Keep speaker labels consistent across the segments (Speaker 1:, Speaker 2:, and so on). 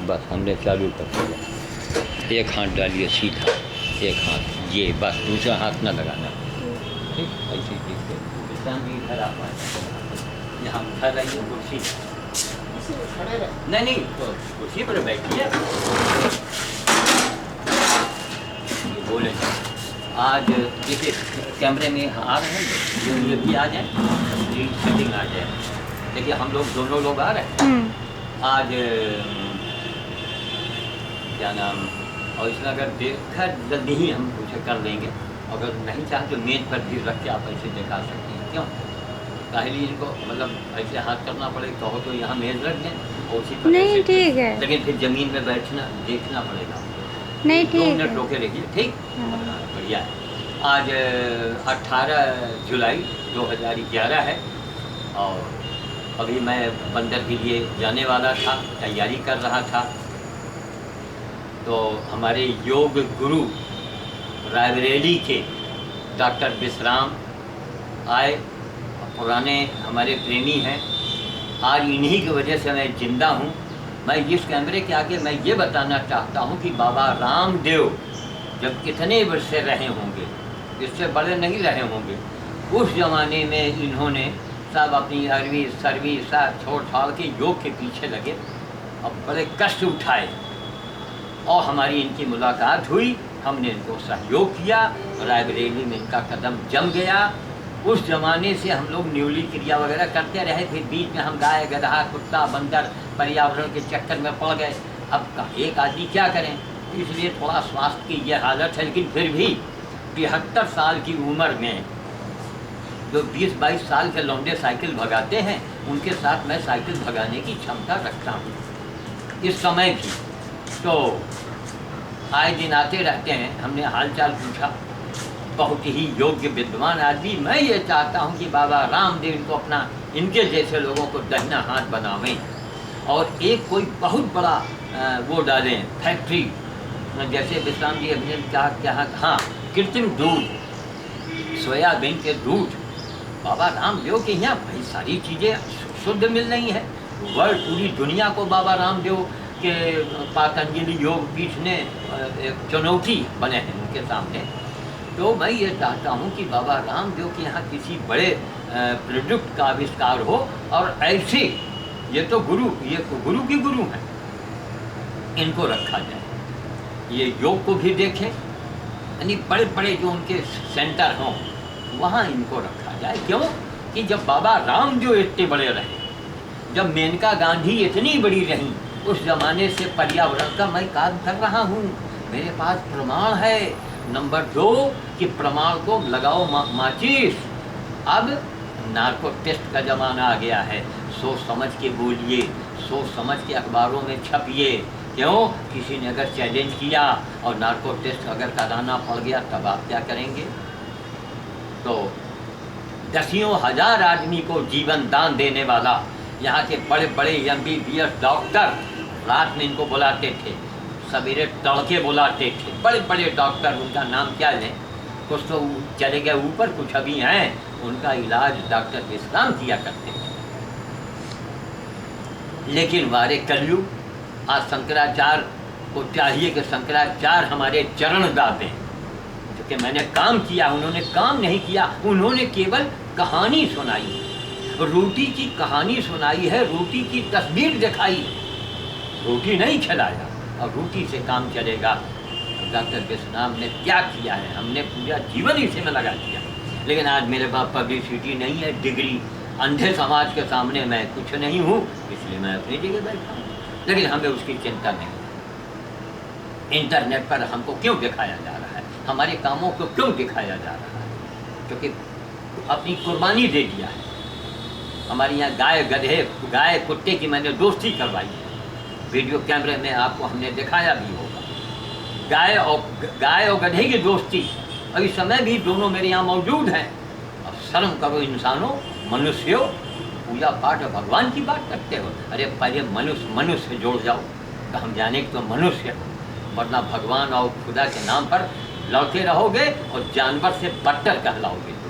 Speaker 1: बस हमने चालू कर दिया। एक हाथ डालिए सीधा, एक हाथ ये, बस दूसरा हाथ ना लगाना। ठीक, ऐसे देखते विश्राम जी इधर आप आए, यहाँ उठा लाइए कुर्सी, नहीं तो कुर्सी पर बैठिए। ये बोले आज देखिए कैमरे में आ रहे हैं, ये भी आ जाए, सेटिंग आ जाए। देखिए हम लोग दोनों लोग आ रहे हैं आज, क्या नाम, और इसमें अगर देखा जल्दी ही हम कुछ कर लेंगे, अगर नहीं चाहे तो मेज पर भी रख के आप ऐसे दिखा सकते हैं। क्यों पहले इनको मतलब ऐसे हाथ करना पड़ेगा तो यहाँ मेज रख दें और उसी पर
Speaker 2: नहीं ठीक है,
Speaker 1: लेकिन फिर ज़मीन में बैठना देखना पड़ेगा।
Speaker 2: नहीं ठीक
Speaker 1: 2
Speaker 2: है,
Speaker 1: मिनट रोके रहिए। ठीक,
Speaker 2: हाँ।
Speaker 1: बढ़िया है। आज 18 जुलाई 2011 है और अभी मैं बंदर के लिए जाने वाला था, तैयारी कर रहा था, तो हमारे योग गुरु रायबरेली के डॉक्टर विश्राम आए, पुराने हमारे प्रेमी हैं। आज इन्हीं की वजह से मैं जिंदा हूँ। मैं इस कैमरे के आगे मैं ये बताना चाहता हूँ कि बाबा रामदेव जब कितने वर्ष से रहे होंगे, इससे बड़े नहीं रहे होंगे, उस ज़माने में इन्होंने सब अपनी अरवी सरवी सब छोड़ छाड़ के योग के पीछे लगे और बड़े कष्ट उठाए और हमारी इनकी मुलाकात हुई। हमने इनको सहयोग किया, रायबरेली में इनका कदम जम गया। उस ज़माने से हम लोग न्यूली क्रिया वगैरह करते रहे, फिर बीच में हम गाय गधा कुत्ता बंदर पर्यावरण के चक्कर में पड़ गए। अब एक आदमी क्या करें, इसलिए थोड़ा स्वास्थ्य की यह हालत है। लेकिन फिर भी 73 साल की उम्र में जो 20-22 साल के लौंडे साइकिल भगाते हैं, उनके साथ मैं साइकिल भगाने की क्षमता रखता हूँ इस समय भी। तो आए दिन आते रहते हैं, हमने हालचाल पूछा, बहुत ही योग्य विद्वान आदमी। मैं ये चाहता हूँ कि बाबा रामदेव इनको अपना, इनके जैसे लोगों को दाहिना हाथ बनावें और एक कोई बहुत बड़ा वो डालें फैक्ट्री, जैसे विश्राम जी अभी क्या हाँ, कृत्रिम दूध, सोयाबीन के दूध, बाबा रामदेव के यहाँ भाई सारी चीज़ें शुद्ध मिल रही हैं। वर्ल्ड पूरी दुनिया को बाबा रामदेव के पातंजलि योग पीठ ने एक चुनौती बने हैं उनके सामने। तो मैं ये चाहता हूँ कि बाबा रामदेव के यहाँ किसी बड़े प्रोडक्ट का आविष्कार हो और ऐसे, ये तो गुरु की गुरु हैं, इनको रखा जाए। ये योग को भी देखें, यानी बड़े बड़े जो उनके सेंटर हों वहाँ इनको रखा जाए। क्यों कि जब बाबा रामदेव इतने बड़े रहे, जब मेनका गांधी इतनी बड़ी रहीं, उस ज़माने से पर्यावरण का मैं काम कर रहा हूँ, मेरे पास प्रमाण है। नंबर 2 कि प्रमाण को लगाओ माचिस। अब नार्को टेस्ट का ज़माना आ गया है, सोच समझ के बोलिए, सोच समझ के अखबारों में छपिए। क्यों, किसी ने अगर चैलेंज किया और नार्को टेस्ट अगर कराना पड़ गया तब आप क्या करेंगे। तो दसियों हजार आदमी को जीवन दान देने वाला यहाँ के बड़े बड़े MBBS डॉक्टर रात में इनको बुलाते थे, सवेरे तड़के बुलाते थे, बड़े बड़े डॉक्टर, उनका नाम क्या लें, कुछ तो चले गए ऊपर, कुछ अभी हैं, उनका इलाज डॉक्टर विश्राम किया करते थे। लेकिन हमारे कलयुग, आज शंकराचार्य को चाहिए कि शंकराचार्य हमारे चरण दाबें, क्योंकि मैंने काम किया, उन्होंने काम नहीं किया, उन्होंने केवल कहानी सुनाई, रोटी की कहानी सुनाई है, रोटी की तस्वीर दिखाई, रोटी नहीं खिलाया, और रोटी से काम चलेगा। डॉक्टर विश्राम ने क्या किया है, हमने पूरा जीवन इसी में लगा दिया। लेकिन आज मेरे पास पब्लिसिटी नहीं है, डिग्री, अंधे समाज के सामने मैं कुछ नहीं हूँ, इसलिए मैं अपनी जगह बैठा हूँ। लेकिन हमें उसकी चिंता नहीं। इंटरनेट पर हमको क्यों दिखाया जा रहा है, हमारे कामों को क्यों दिखाया जा रहा है, क्योंकि अपनी कुर्बानी दे दिया है। हमारे यहाँ गाय गधे, गाय कुत्ते की मैंने दोस्ती करवाई है, वीडियो कैमरे में आपको हमने दिखाया भी होगा। गाय और गधे की दोस्ती, और इस समय भी दोनों मेरे यहाँ मौजूद हैं। अब शर्म करो इंसानों, मनुष्यों, पूजा पाठ और भगवान की बात करते हो। अरे पहले मनुष्य जोड़ जाओ तो हम जाने कि तो मनुष्य हो, वरना भगवान और खुदा के नाम पर लौटे रहोगे और जानवर से बदतर कहलाओगे।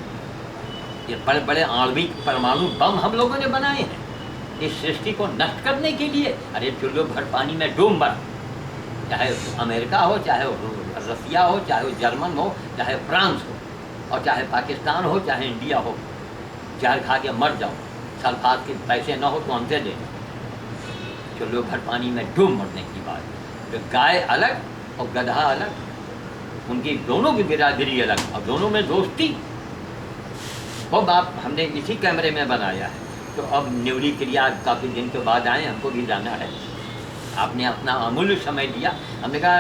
Speaker 1: ये बड़े बड़े आणविक परमाणु बम हम लोगों ने बनाए हैं, इस सृष्टि को नष्ट करने के लिए। अरे चुल्लू भर पानी में डूब मर, चाहे अमेरिका हो, चाहे रसिया हो, चाहे जर्मन हो, चाहे फ्रांस हो, और चाहे पाकिस्तान हो, चाहे इंडिया हो, जहर खा के मर जाओ, सल्फात के पैसे न हो तो हमसे दे, चुल्लू भर पानी में डूब मरने की बात। तो गाय अलग और गधा अलग, उनकी दोनों की बिरादरी अलग और दोनों में दोस्ती। वो बाप हमने इसी कैमरे में बनाया है। तो अब न्यूली क्रिया काफ़ी दिन के बाद आए, हमको भी जाना है। आपने अपना अमूल्य समय दिया। हमने कहा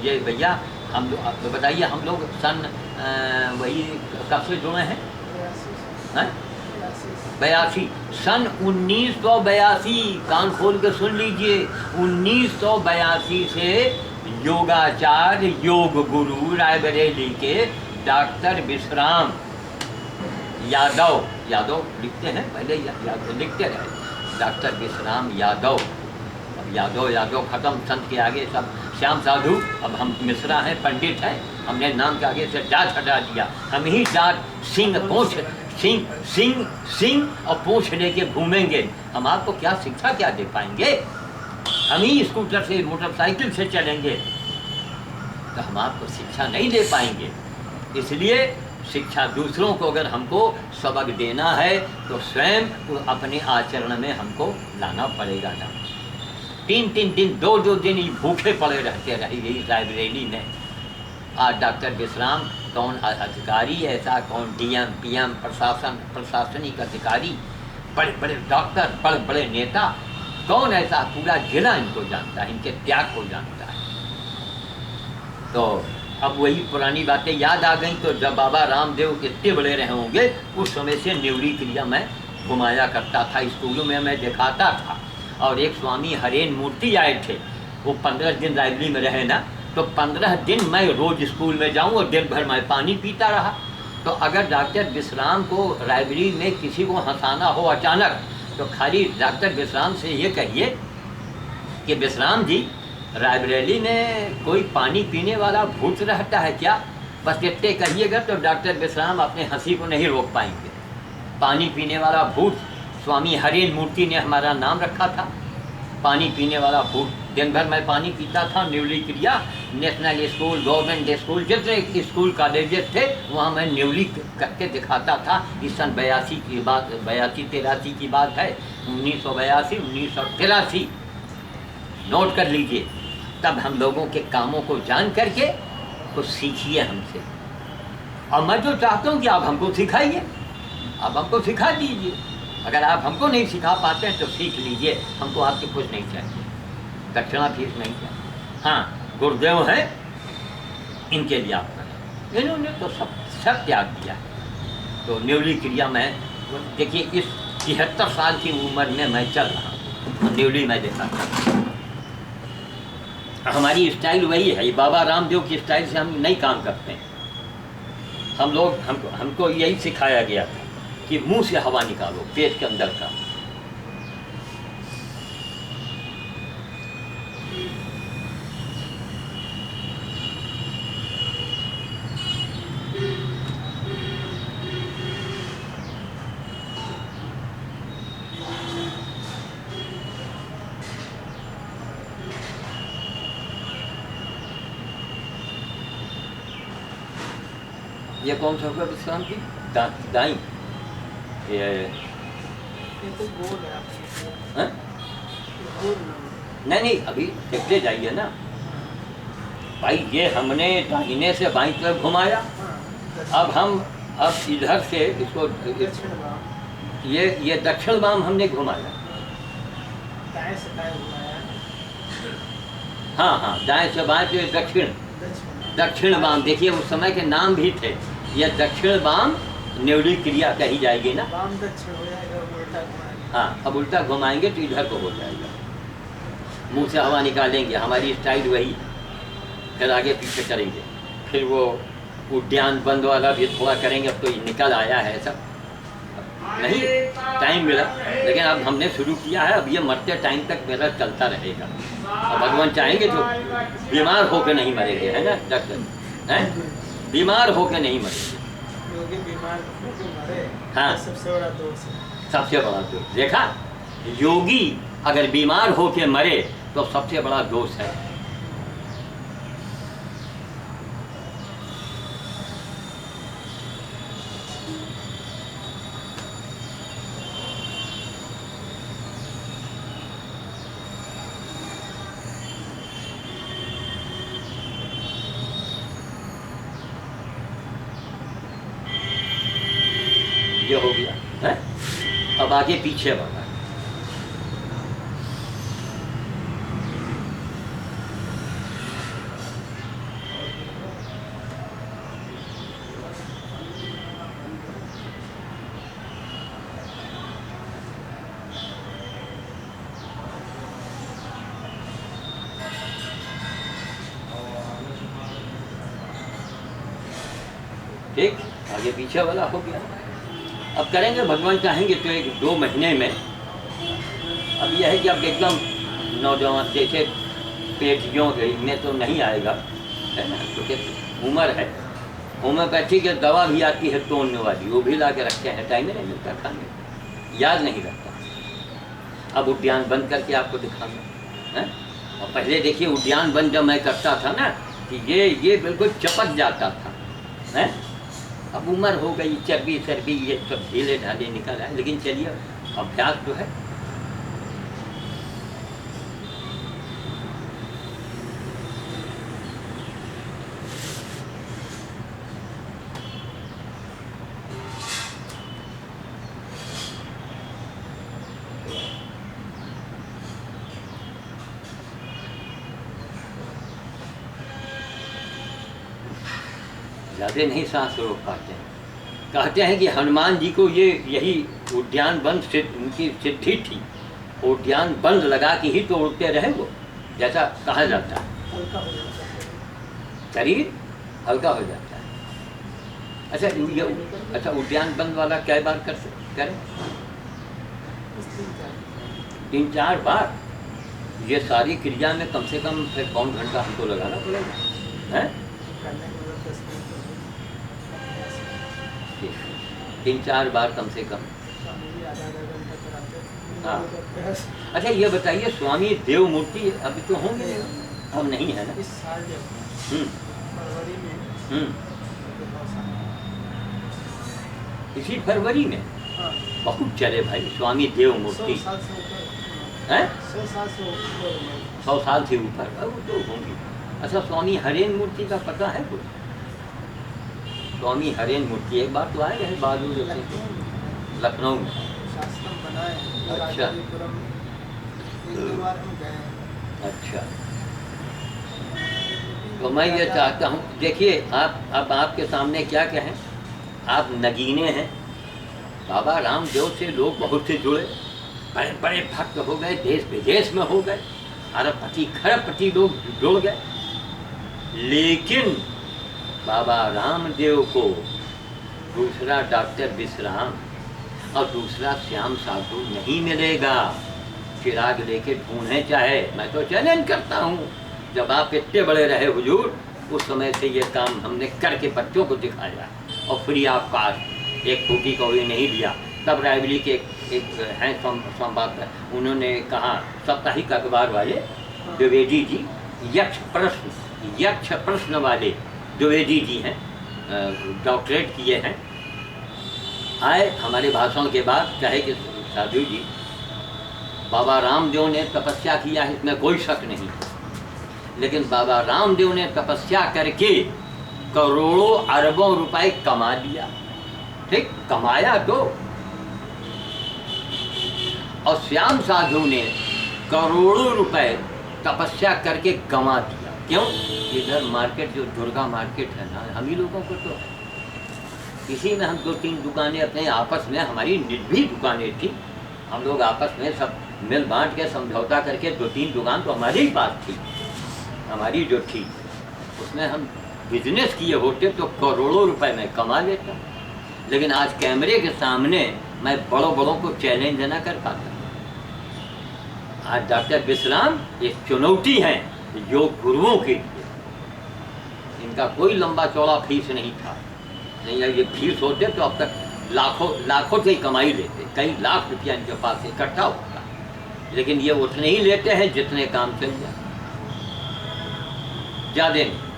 Speaker 1: ये भैया हम लोग बताइए, हम लोग सन वही कब से जुड़े हैं? 82, सन 1982, कान खोल के सुन लीजिए, 1982 से योगाचार्य योग गुरु रायबरेली के डॉक्टर विश्राम यादव लिखते हैं, पहले यादव लिखते रहे, डॉक्टर विश्राम यादव। अब यादव खत्म, संत के आगे सब श्याम साधु, अब हम मिश्रा हैं, पंडित हैं, हमने नाम के आगे से जात हटा दिया। हम ही जात सिंह पूछ सिंह और पूछ लेके घूमेंगे। हम आपको क्या शिक्षा क्या दे पाएंगे? हम ही स्कूटर से मोटरसाइकिल से चलेंगे तो हम आपको शिक्षा नहीं दे पाएंगे। इसलिए शिक्षा दूसरों को अगर हमको सबक देना है तो स्वयं अपने आचरण में हमको लाना पड़ेगा ना। 3 दिन 2 दिन ही भूखे पड़े रहते रहे यही लाइब्रेरी में। आज डॉक्टर विश्राम कौन अधिकारी ऐसा, कौन डीएम पीएम प्रशासनिक अधिकारी, बड़े बड़े डॉक्टर, बड़े बड़े नेता, कौन ऐसा? पूरा जिला इनको जानता है, इनके त्याग को जानता है। तो अब वही पुरानी बातें याद आ गई। तो जब बाबा रामदेव इतने बड़े रहे होंगे, उस समय से न्यूली क्रिया मैं घुमाया करता था, स्कूलों में मैं दिखाता था। और एक स्वामी हरेन मूर्ति आए थे, वो 15 दिन लाइब्रेरी में रहे ना, तो 15 दिन मैं रोज स्कूल में जाऊं और दिन भर मैं पानी पीता रहा। तो अगर डॉक्टर विश्राम को लाइब्रेरी में किसी को हंसाना हो अचानक, तो खाली डॉक्टर विश्राम से ये कहिए कि विश्राम जी, रायबरेली में कोई पानी पीने वाला भूत रहता है क्या? बस इतने कहिएगा तो डॉक्टर विश्राम अपने हंसी को नहीं रोक पाएंगे। पानी पीने वाला भूत, स्वामी हरेन मूर्ति ने हमारा नाम रखा था, पानी पीने वाला भूत। दिन भर मैं पानी पीता था। न्यूली क्रिया, नेशनल स्कूल, गवर्नमेंट स्कूल, जितने स्कूल कॉलेजेस थे वहाँ मैं न्यूली करके दिखाता था। इस सन 82 की बात, 82-83 की बात है, 1982 1983, नोट कर लीजिए। तब हम लोगों के कामों को जान करके कुछ सीखिए हमसे। और मैं जो चाहता हूँ कि आप हमको सिखाइए, आप हमको सिखा दीजिए। अगर आप हमको नहीं सिखा पाते हैं तो सीख लीजिए, हमको आपसे कुछ नहीं चाहिए, दक्षिणा फीस नहीं चाहिए। हाँ, गुरुदेव हैं, इनके लिए आप करें, इन्होंने तो सब त्याग दिया। तो न्यूली क्रिया में देखिए, इस 73 साल की उम्र में मैं चल रहा हूँ, न्यूली में देखा था। हमारी स्टाइल वही है, ये बाबा रामदेव की स्टाइल से हम नहीं काम करते हैं। हम लोग हमको यही सिखाया गया था कि मुंह से हवा निकालो, पेट के अंदर का। ये कौन सा होगा विश्राम की? दाई। ये
Speaker 2: तो गोल है आपकी।
Speaker 1: नहीं, अभी देखते जाइए ना भाई। ये हमने दाहिने से बाईं तरफ घुमाया, अब इधर से इसको, ये दक्षिण वाम हमने घुमाया।
Speaker 2: दाएं से दाएं घुमाया।
Speaker 1: हाँ, दाएं से बाएं, तो दक्षिण वाम। देखिए उस समय के नाम भी थे, यह दक्षिण वाम न्यूली क्रिया कही जाएगी ना।
Speaker 2: वाम दक्षिण हो जाएगा, उल्टा घुमाएंगे।
Speaker 1: हाँ, अब उल्टा घुमाएंगे तो इधर को हो जाएगा। मुंह से हवा निकालेंगे, हमारी स्टाइल वही। फिर आगे पीछे करेंगे, फिर वो उद्यान बंद वाला भी थोड़ा करेंगे। अब तो निकल आया है सब, नहीं टाइम मिला, लेकिन अब हमने शुरू किया है। अब ये मरते टाइम तक मेरा चलता रहेगा। और भगवान चाहेंगे तो बीमार होकर नहीं मरेंगे, है ना डॉक्टर? हैं, बीमार होकर नहीं मरेंगे।
Speaker 2: बीमार होकर मरे,
Speaker 1: हाँ,
Speaker 2: सबसे बड़ा दोष है।
Speaker 1: सबसे बड़ा दोष। देखा, योगी अगर बीमार होके मरे तो सबसे बड़ा दोष है। ये हो गया है। अब आगे पीछे बढ़ा। ठीक, आगे पीछे वाला हो गया। अब करेंगे, भगवान चाहेंगे तो 1-2 महीने में। अब यह है कि अब एकदम नौजवान जैसे पेटियों में तो नहीं आएगा, है ना, क्योंकि उम्र है। होम्योपैथी की दवा भी आती है तोड़ने वाली, वो भी ला के रखते हैं, टाइम नहीं मिलता खाने, याद नहीं रहता। अब उद्यान बंद करके आपको दिखाऊंगा है। और पहले देखिए उद्यान बंद जब मैं करता था ना कि ये बिल्कुल चपक जाता था है। अब उम्र हो गई, चर्बी चर्बी ये सब ढीले ढाले निकल आए, लेकिन चलिए अभ्यास तो है। ज़्यादा नहीं सांस रोक पाते हैं। कहते हैं कि हनुमान जी को यही उद्यान बंद से उनकी सिद्धि थी। उद्यान बंद लगा के ही तो उड़ते रहे वो, जैसा कहा जाता है।
Speaker 2: हल्का हो जाता है।
Speaker 1: शरीर हल्का हो जाता है। अच्छा उद्यान बंद वाला कै बार करें? 3-4 बार। ये सारी क्रिया में कम से कम फिर पौन घंटा हमको लगाना पड़ेगा है। 3-4 बार कम से कम। हाँ। अच्छा ये बताइए, स्वामी देव मूर्ति अभी तो होंगे, अब नहीं है ना?
Speaker 2: इस साल फरवरी में
Speaker 1: इसी फरवरी में
Speaker 2: हाँ।
Speaker 1: बहुत चले भाई स्वामी देव मूर्ति।
Speaker 2: 100 साल से ऊपर
Speaker 1: हैं?
Speaker 2: 100 साल से ऊपर
Speaker 1: 100 साल से ऊपर अब तो होंगी। अच्छा स्वामी हरेन मूर्ति का पता है कुछ? स्वामी हरेन मूर्ति एक बार तो आए हैं बालू लखनऊ में।
Speaker 2: शास्त्रम बना है।
Speaker 1: अच्छा।
Speaker 2: राजपुरम 1-2 बार हम गए हैं।
Speaker 1: अच्छा, तो मैं ये चाहता हूँ, देखिए अब आपके सामने क्या कहें, आप नगीने हैं। बाबा रामदेव से लोग बहुत से जुड़े, बड़े बड़े भक्त हो गए, देश विदेश में हो गए, अरबपति खरबपति लोग जुड़ गए। लेकिन बाबा रामदेव को दूसरा डॉक्टर विश्राम और दूसरा श्याम साधु नहीं मिलेगा। चिराग लेके ढूंढे चाहे, मैं तो चैलेंज करता हूँ। जब आप इतने बड़े रहे हुजूर, उस समय से ये काम हमने करके बच्चों को दिखाया और फ्री ऑफ कास्ट, एक फूटी को भी नहीं दिया। तब रायबली के एक हैं संवाददाता, उन्होंने कहा, साप्ताहिक अखबार वाले द्विवेदी जी, यक्ष प्रश्न वाले द्विवेदी जी हैं, डॉक्टरेट किए हैं, आए हमारे भाषण के बाद कहे कि साधु जी बाबा रामदेव ने तपस्या किया है, इसमें कोई शक नहीं, लेकिन बाबा रामदेव ने तपस्या करके करोड़ों अरबों रुपए कमा लिया। ठीक, कमाया तो। और श्याम साधु ने करोड़ों रुपए तपस्या करके गंवा दिया। क्यों? इधर मार्केट जो दुर्गा मार्केट है ना, हम ही लोगों को तो है। इसी में हम 2-3 दुकानें अपने आपस में, हमारी निजी दुकानें थी, हम लोग आपस में सब मिल बांट के समझौता करके 2-3 दुकान तो हमारी ही पास थी, हमारी जो थी उसमें हम बिजनेस किए होते तो करोड़ों रुपए में कमा लेता। लेकिन आज कैमरे के सामने मैं बड़ों को चैलेंज ना कर पाता। आज डॉक्टर विश्राम एक चुनौती है योग गुरुओं के लिए। इनका कोई लंबा चौड़ा फीस नहीं था, नहीं ये फीस होते तो अब तक लाखों से ही कमाई लेते, कई लाख रुपया इनके पास इकट्ठा होता। लेकिन ये उतने ही लेते हैं जितने काम चल जाए, ज़्यादा नहीं।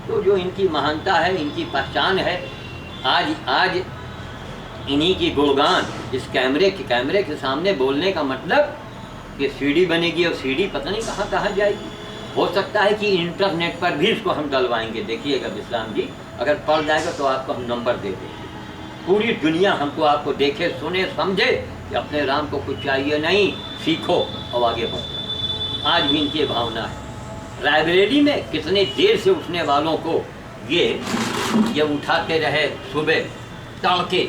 Speaker 1: तो जो इनकी महानता है, इनकी पहचान है, आज इन्हीं की गुणगान इस कैमरे के सामने बोलने का मतलब कि सीडी बनेगी और सीडी पता नहीं कहाँ कहाँ जाएगी। हो सकता है कि इंटरनेट पर भी इसको हम डलवाएंगे। देखिएगा विश्राम जी, अगर पड़ जाएगा तो आपको हम नंबर दे देंगे। पूरी दुनिया हमको आपको देखे, सुने, समझे कि अपने राम को कुछ चाहिए नहीं, सीखो और आगे बढ़ो। आज भी इनकी भावना है। लाइब्रेरी में कितने देर से उठने वालों को ये उठाते रहे सुबह तड़के,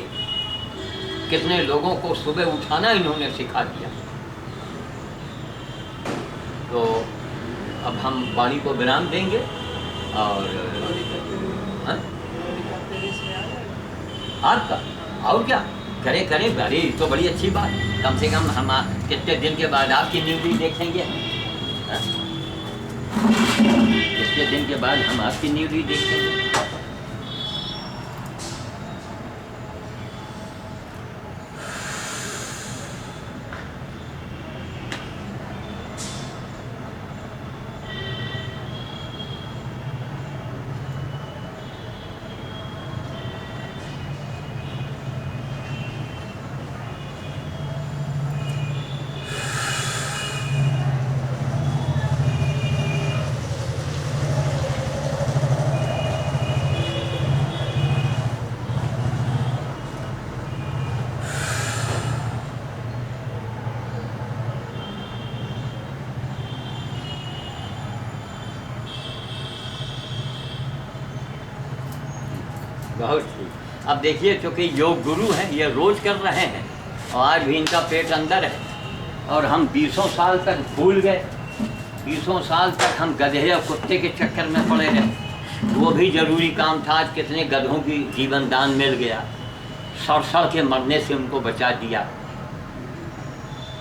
Speaker 1: कितने लोगों को सुबह उठाना इन्होंने सिखा दिया। तो अब हम वाणी को विराम देंगे और आपका और क्या करें अरे तो बड़ी अच्छी बात। कम से कम हम कितने दिन के बाद आपकी न्यूज़ देखेंगे, कितने दिन के बाद हम आपकी न्यूज़ देखेंगे। बहुत ठीक। अब देखिए, चूँकि योग गुरु हैं, ये रोज़ कर रहे हैं और आज भी इनका पेट अंदर है और हम 20 साल तक भूल गए। 20 साल तक हम गधे और कुत्ते के चक्कर में पड़े रहे। वो भी ज़रूरी काम था। आज कितने गधों की जीवन दान मिल गया, सड़सड़ के मरने से उनको बचा दिया।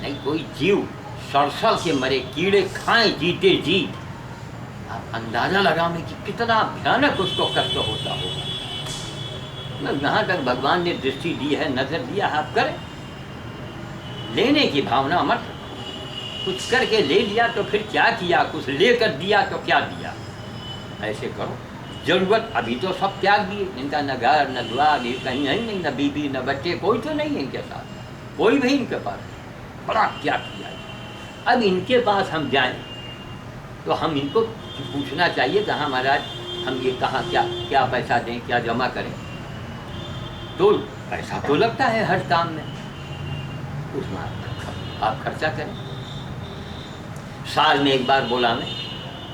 Speaker 1: नहीं, कोई जीव सड़सड़ के मरे, कीड़े खाएं जीते जी, आप अंदाज़ा लगाओगे कि कितना भयानक उसको कष्ट होता होगा। जहाँ तक भगवान ने दृष्टि दी है, नजर दिया है, आप करें। लेने की भावना मत, कुछ करके ले लिया तो फिर क्या किया, कुछ लेकर दिया तो क्या दिया, ऐसे करो। जरूरत अभी तो सब त्याग दिए, इनका न घर न द्वार, कहीं है नहीं, न बीबी न बच्चे, कोई तो नहीं है इनके साथ, कोई भी इनके पास, बड़ा त्याग किया। अब इनके पास हम जाएं तो हम इनको पूछना चाहिए कि हाँ महाराज, हम ये कहाँ क्या पैसा दें, क्या जमा करें। तो पैसा तो लगता है हर काम में, उसमें आप खर्चा करें। साल में एक बार बोला मैं,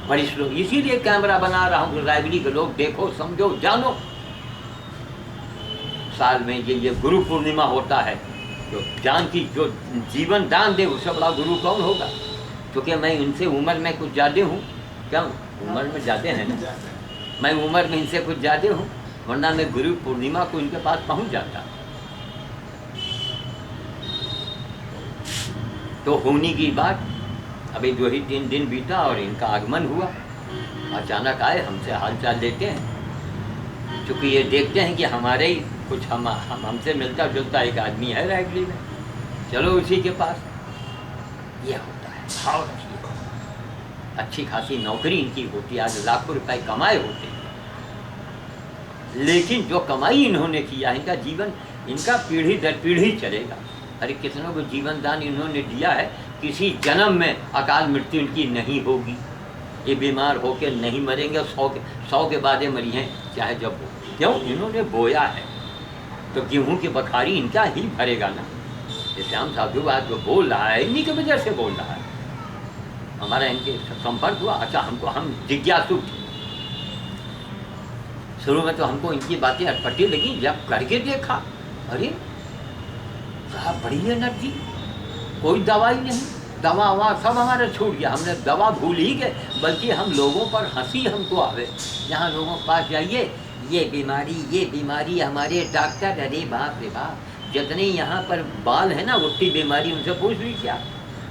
Speaker 1: बड़ी स्लो, इसीलिए कैमरा बना रहा हूँ, लाइब्रेरी के लोग देखो, समझो, जानो। साल में ये गुरु पूर्णिमा होता है, जो जो जीवन दान दे, उससे बड़ा गुरु कौन होगा। क्योंकि मैं इनसे उम्र में कुछ ज़्यादा हूँ, क्या उम्र में ज़्यादा है ना, मैं उम्र में इनसे कुछ ज़्यादा हूँ, वरना मैं गुरु पूर्णिमा को इनके पास पहुँच जाता। तो होनी की बात, अभी 2 ही दिन बीता और इनका आगमन हुआ। अचानक आए, हमसे हालचाल लेते हैं, क्योंकि ये देखते हैं कि हमारे ही कुछ हमसे मिलता जुलता एक आदमी है लाइब्रेरी में, चलो उसी के पास। ये होता है भाव रखिए। अच्छी खासी नौकरी इनकी होती है, आज लाखों रुपए कमाए होते हैं, लेकिन जो कमाई इन्होंने किया, इनका जीवन, इनका पीढ़ी दर पीढ़ी चलेगा। अरे कितनों को जीवन दान इन्होंने दिया है, किसी जन्म में अकाल मृत्यु इनकी नहीं होगी, ये बीमार होकर नहीं मरेंगे, 100 के बाद मरी हैं, चाहे जब हो। क्यों? इन्होंने बोया है, तो गेहूँ की बखारी इनका ही भरेगा ना। ये श्याम साधु बात जो बोल रहा है, इन्हीं की वजह से बोल रहा है। हमारा इनके संपर्क हुआ। अच्छा, हम जिज्ञासु थे, शुरू में तो हमको इनकी बातें अटपटी लगी, जब करके देखा, अरे क्या बड़ी एनर्जी, कोई दवाई नहीं, दवा ववा सब हमारा छूट गया, हमने दवा भूल ही गए, बल्कि हम लोगों पर हंसी हमको आवे। जहाँ लोगों के पास जाइए, ये बीमारी, हमारे डॉक्टर, अरे बाप रे बाप, जितने यहाँ पर बाल है ना, उतनी बीमारी उनसे पूछ ली क्या।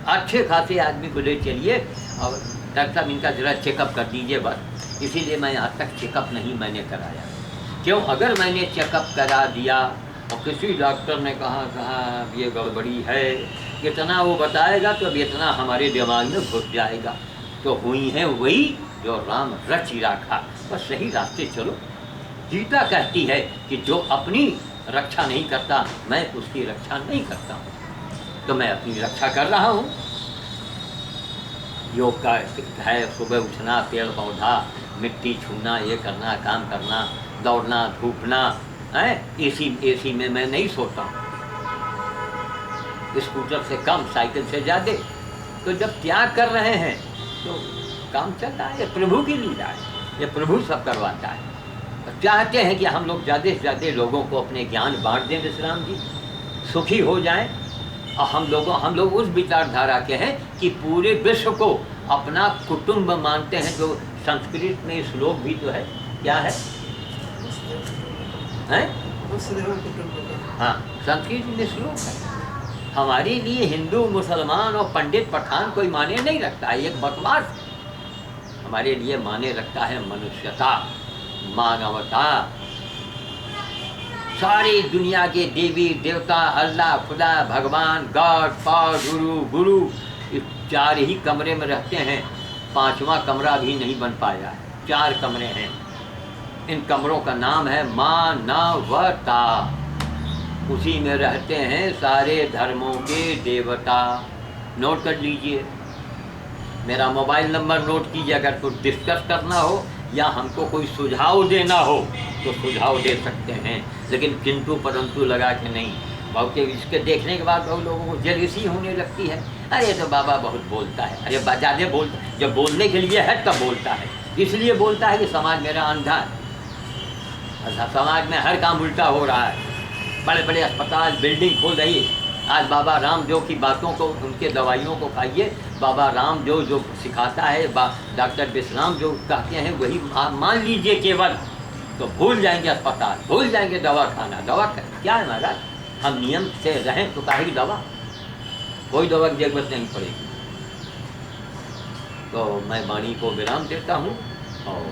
Speaker 1: अच्छे खासे आदमी को ले चलिए और डॉक्टर साहब इनका ज़रा चेकअप कर दीजिए बस। इसीलिए मैं आज तक चेकअप नहीं मैंने कराया। क्यों? अगर मैंने चेकअप करा दिया और किसी डॉक्टर ने कहा ये गड़बड़ी है, इतना वो बताएगा तो अब इतना हमारे दिमाग में घुस जाएगा। तो हुई है वही जो राम रच रखा, बस सही रास्ते चलो। गीता कहती है कि जो अपनी रक्षा नहीं करता मैं उसकी रक्षा नहीं करता हूँ, तो मैं अपनी रक्षा कर रहा हूँ। योग का है सुबह उठना, पेड़ पौधा, मिट्टी छूना, ये करना, काम करना, दौड़ना, धूपना है। एसी में मैं नहीं सोता हूँ, स्कूटर से कम, साइकिल से ज़्यादा। तो जब त्याग कर रहे हैं तो काम चल रहा है। ये प्रभु की लीला है, ये प्रभु सब करवाता है। चाहते हैं कि हम लोग ज़्यादा से ज़्यादा लोगों को अपने ज्ञान बांट दें, विश्राम जी सुखी हो जाएं। और हम लोग उस विचारधारा के हैं कि पूरे विश्व को अपना कुटुंब मानते हैं। जो संस्कृत में श्लोक भी तो है, क्या है? हाँ, संस्कृत में श्लोक है। हमारे लिए हिंदू, मुसलमान और पंडित पठान कोई माने नहीं रखता है, एक बकवास। हमारे लिए माने रखता है मनुष्यता, मानवता। सारी दुनिया के देवी देवता, अल्लाह, खुदा, भगवान, गॉड, पावर, गुरु इस 4 ही कमरे में रहते हैं। 5वां कमरा भी नहीं बन पाया है। 4 कमरे हैं। इन कमरों का नाम है मानवता। उसी में रहते हैं सारे धर्मों के देवता। नोट कर लीजिए, मेरा मोबाइल नंबर नोट कीजिए। अगर कुछ डिस्कस करना हो या हमको कोई सुझाव देना हो तो सुझाव दे सकते हैं, लेकिन किंतु परंतु लगा के नहीं। बहुत के इसके देखने के बाद बहुत लोगों को जेलसी होने लगती है। अरे तो बाबा बहुत बोलता है। अरे ज़्यादा बोलता, जब बोलने के लिए है तब बोलता है। इसलिए बोलता है कि समाज मेरा अंधा है, समाज में हर काम उल्टा हो रहा है। बड़े बड़े अस्पताल, बिल्डिंग खोल रही है। आज बाबा रामदेव की बातों को, उनके दवाइयों को खाइए। बाबा रामदेव जो सिखाता है, डॉक्टर विश्राम जो कहते हैं वही मान लीजिए केवल, तो भूल जाएंगे अस्पताल, भूल जाएंगे दवा खाना। दवा क्या है महाराज? हम नियम से रहें तो काहे की दवा? कोई दवा की जरूरत नहीं पड़ेगी। तो मैं वाणी को विराम देता हूँ और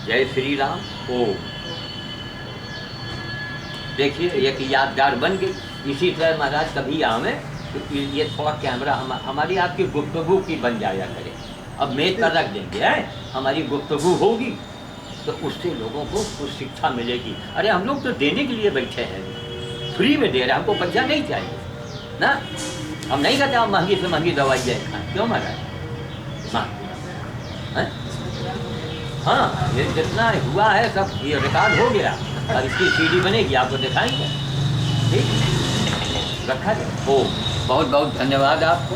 Speaker 1: जय श्री राम। ओ देखिए, एक यादगार बन गई। इसी तरह महाराज कभी आवे तो ये थोड़ा कैमरा हमारी आपकी गुफ्तगू की बन जाया करे। अब मेज पर रख देंगे है, हमारी गुफ्तगू होगी तो उससे लोगों को कुछ शिक्षा मिलेगी। अरे हम लोग तो देने के लिए बैठे हैं, फ्री में दे रहे हैं, हमको पैसा नहीं चाहिए ना। हम नहीं कहते हम महंगी से महंगी दवाई है खाएं, क्यों महाराज? हाँ, ये जितना हुआ है सब ये रिकॉर्ड हो गया और इसकी सीडी बनेगी, आपको दिखाएंगे। ठीक, रखा जाए। ओ बहुत बहुत धन्यवाद आपको।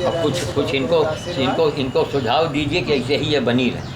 Speaker 1: और कुछ इनको सुझाव दीजिए कि ऐसे ही ये बनी रहे।